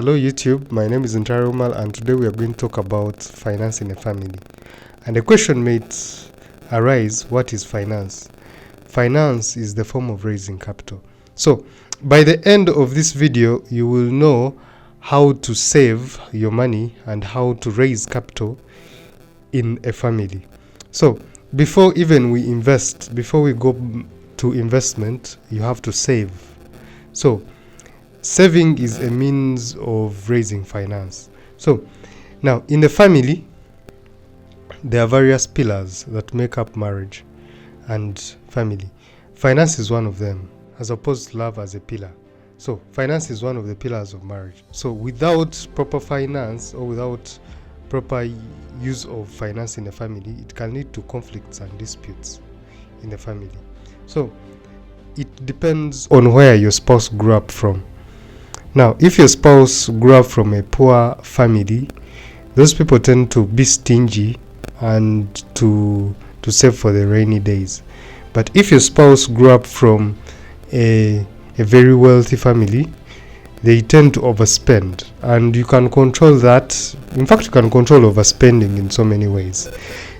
Hello YouTube, my name is Ntarumal and today we are going to talk about finance in a family. And the question might arise, what is finance? Finance is the form of raising capital. So by the end of this video, you will know how to save your money and how to raise capital in a family. So before even we invest, before we go to investment, you have to save. So saving is a means of raising finance. So now in the family, there are various pillars that make up marriage and family. Finance is one of them, as opposed to love as a pillar. So finance is one of the pillars of marriage. So without proper finance or without proper use of finance in the family, it can lead to conflicts and disputes in the family. So it depends on where your spouse grew up from. Now, if your spouse grew up from a poor family, those people tend to be stingy and to save for the rainy days. But if your spouse grew up from a very wealthy family, they tend to overspend, and you can control that. In fact, you can control overspending in so many ways.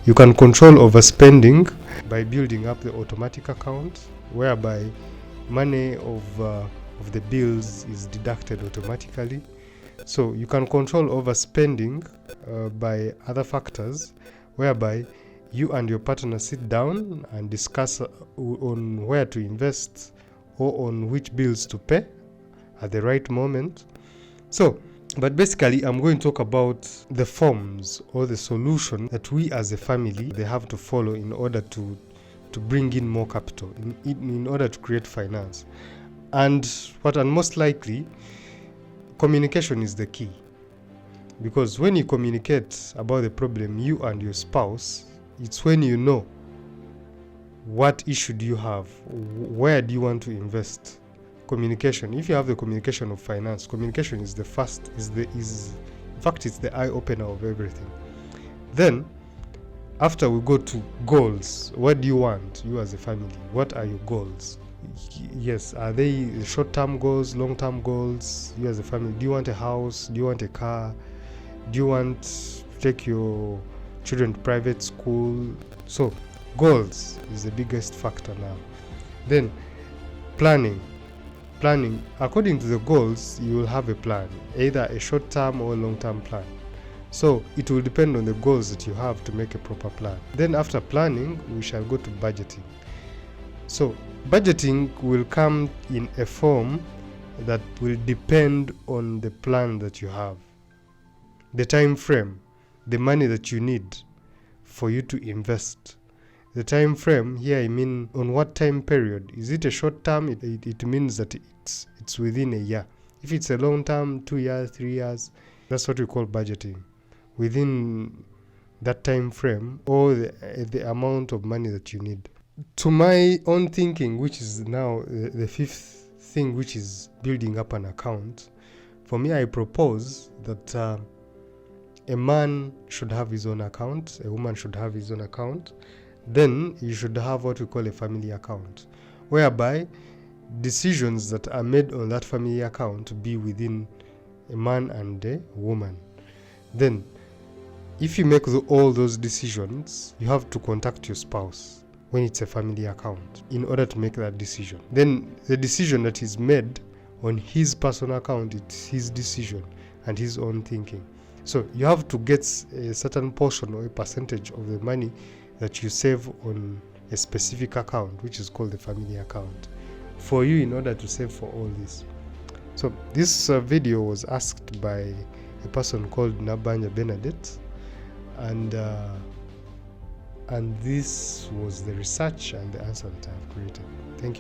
You can control overspending by building up the automatic account, whereby money of the bills is deducted automatically. So you can control overspending by other factors, whereby you and your partner sit down and discuss on where to invest or on which bills to pay at the right moment. So, but basically I'm going to talk about the forms or the solution that we as a family they have to follow in order to bring in more capital, in order to create finance. And most likely, communication is the key. Because when you communicate about the problem, you and your spouse, it's when you know what issue do you have, where do you want to invest. Communication. If you have the communication of finance, communication is the first, in fact, it's the eye opener of everything. Then, after we go to goals, what do you want, you as a family? What are your goals? Yes, are they short-term goals, long-term goals? You as a family, do you want a house? Do you want a car? Do you want to take your children to private school? So goals is the biggest factor now. Then planning. According to the goals, you will have a plan, either a short-term or long-term plan. So it will depend on the goals that you have to make a proper plan. Then after planning, we shall go to budgeting. So budgeting will come in a form that will depend on the plan that you have, the time frame, the money that you need for you to invest. The time frame here, I mean on what time period. Is it a short term? It means that it's within a year. If it's a long term, 2 years, 3 years, that's what we call budgeting. Within that time frame or the amount of money that you need. To my own thinking, which is now the fifth thing, which is building up an account, for me, I propose that a man should have his own account, a woman should have his own account. Then you should have what we call a family account, whereby decisions that are made on that family account be within a man and a woman. Then, if you make all those decisions, you have to contact your spouse when it's a family account in order to make that decision. Then the decision that is made on his personal account, it's his decision and his own thinking. So you have to get a certain portion or a percentage of the money that you save on a specific account, which is called the family account, for you in order to save for all this. So this video was asked by a person called Nabanya Benedette, and this was the research and the answer that I have created. Thank you.